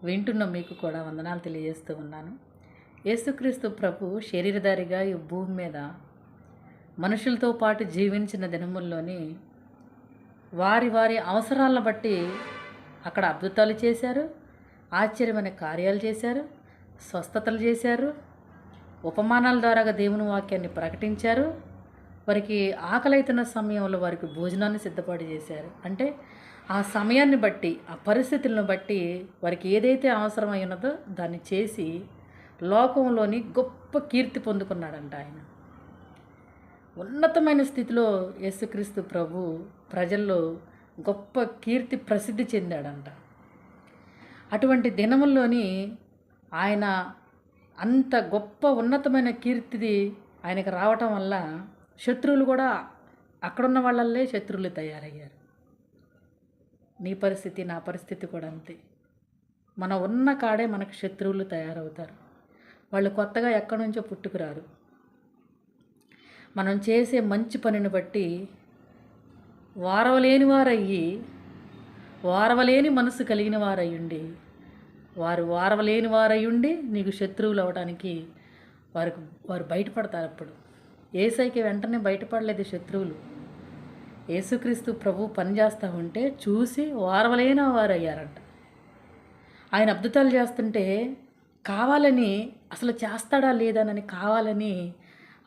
వింటున్న మీకు కూడా వందనాలు తెలియజేస్తూ ఉన్నాను. యేసుక్రీస్తు ప్రభు శరీరధారిగా ఈ భూమి మీద మనుషులతో పాటు జీవించిన దినముల్లోని వారి వారి అవసరాలను బట్టి అక్కడ అద్భుతాలు చేశారు, ఆశ్చర్యమైన కార్యాలు చేశారు, స్వస్థతలు చేశారు, ఉపమానాల ద్వారాగా దేవుని వాక్యాన్ని ప్రకటించారు. వారికి ఆకలైతున్న సమయంలో వారికి భోజనాన్ని సిద్ధపాటు చేశారు. అంటే ఆ సమయాన్ని బట్టి, ఆ పరిస్థితులను బట్టి వారికి ఏదైతే అవసరమై ఉన్నదో దాన్ని చేసి లోకంలోని గొప్ప కీర్తి పొందుకున్నాడంట ఆయన. ఉన్నతమైన స్థితిలో యేసుక్రీస్తు ప్రభు ప్రజల్లో గొప్ప కీర్తి ప్రసిద్ధి చెందాడంట. అటువంటి దినముల్లోని ఆయన అంత గొప్ప ఉన్నతమైన కీర్తిది ఆయనకు రావటం వల్ల శత్రువులు కూడా అక్కడున్న వాళ్ళల్లే శత్రువులు తయారయ్యారు. నీ పరిస్థితి, నా పరిస్థితి కూడా అంతే. మన ఉన్న కాడే మనకు శత్రువులు తయారవుతారు. వాళ్ళు కొత్తగా ఎక్కడి నుంచో పుట్టుకురారు. మనం చేసే మంచి పనిని బట్టి వారవలేని వారయ్యి, వారవలేని మనసు కలిగిన వారయ్యుండి, వారవలేని వారయ్యుండి నీకు శత్రువులు అవడానికి వారు బయటపడతారు. అప్పుడు యేసయ్యకి వెంటనే బయటపడలేదు శత్రువులు. యేసుక్రీస్తు ప్రభు పనిచేస్తూ ఉంటే చూసి వారవలేని వారు అయ్యారంట. ఆయన అద్భుతాలు చేస్తుంటే కావాలని, అసలు చేస్తాడా లేదానని కావాలని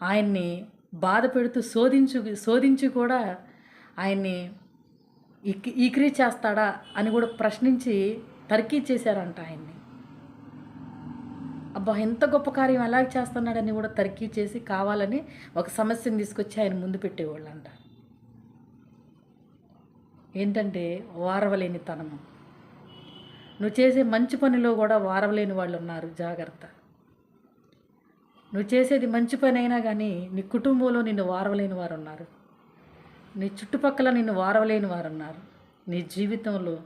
ఆయన్ని బాధ పెడుతూ శోధించి కూడా ఆయన్ని ఈ క్రియ చేస్తాడా అని కూడా ప్రశ్నించి తర్కీ చేశారంట ఆయన్ని. అబ్బా, ఎంత గొప్ప కార్యం ఎలా చేస్తున్నాడని కూడా తర్కీ చేసి కావాలని ఒక సమస్యను తీసుకొచ్చి ఆయన ముందు పెట్టేవాళ్ళంట. ఏంటంటే వారవలేని తనము. నువ్వు చేసే మంచి పనిలో కూడా వారవలేని వాళ్ళు ఉన్నారు, జాగ్రత్త. నువ్వు చేసేది మంచి పని అయినా కానీ నీ కుటుంబంలో నిన్ను వారవలేని వారు ఉన్నారు, నీ చుట్టుపక్కల నిన్ను వారవలేని వారు ఉన్నారు, నీ జీవితంలో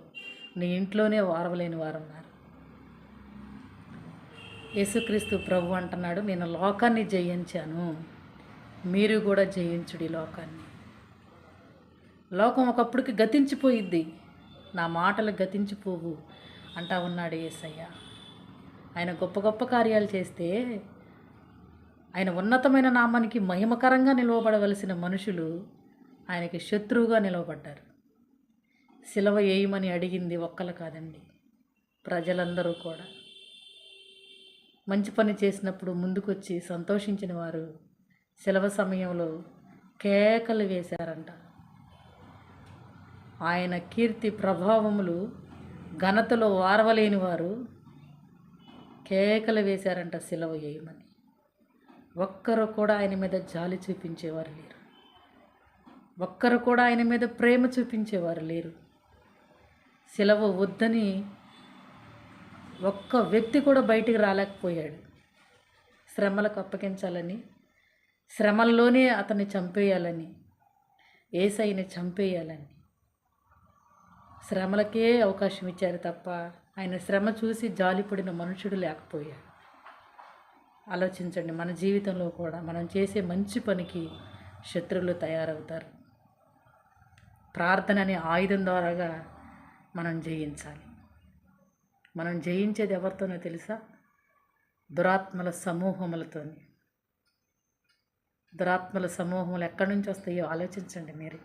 నీ ఇంట్లోనే వారవలేని వారు ఉన్నారు. యేసుక్రీస్తు ప్రభు అంటున్నాడు, నేను లోకాన్ని జయించాను, మీరు కూడా జయించుడి లోకాన్ని. లోకం ఒకప్పటికి గతించిపోయిద్ది, నా మాటలు గతించిపోవు అంటా ఉన్నాడు యేసయ్య. ఆయన గొప్ప గొప్ప కార్యాలు చేస్తే ఆయన ఉన్నతమైన నామానికి మహిమకరంగా నిలవబడవలసిన మనుషులు ఆయనకి శత్రువుగా నిలవబడ్డారు. సిలువ వేయమని అడిగింది ఒక్కలు కాదండి, ప్రజలందరూ కూడా. మంచి పని చేసినప్పుడు ముందుకొచ్చి సంతోషించిన వారు సిలువ సమయంలో కేకలు వేశారంట. ఆయన కీర్తి ప్రభావములు ఘనతలో వారవలేని వారు కేకలు వేశారంట సిలువ వేయమని. ఒక్కరు కూడా ఆయన మీద జాలి చూపించేవారు లేరు, ఒక్కరు కూడా ఆయన మీద ప్రేమ చూపించేవారు లేరు. సిలువ వద్దని ఒక్క వ్యక్తి కూడా బయటికి రాలేకపోయాడు. శ్రమలకు అప్పగించాలని, శ్రమల్లోనే అతన్ని చంపేయాలని, యేసయ్యని చంపేయాలని శ్రమలకే అవకాశం ఇచ్చారు తప్ప ఆయన శ్రమ చూసి జాలిపడిన మనుషుడు లేకపోయాడు. ఆలోచించండి, మన జీవితంలో కూడా మనం చేసే మంచి పనికి శత్రువులు తయారవుతారు. ప్రార్థన అనే ఆయుధం ద్వారాగా మనం జయించాలి. మనం జయించేది ఎవరితోనో తెలుసా? దురాత్మల సమూహములతోని. దురాత్మల సమూహములు ఎక్కడి నుంచి వస్తాయో ఆలోచించండి మీరు.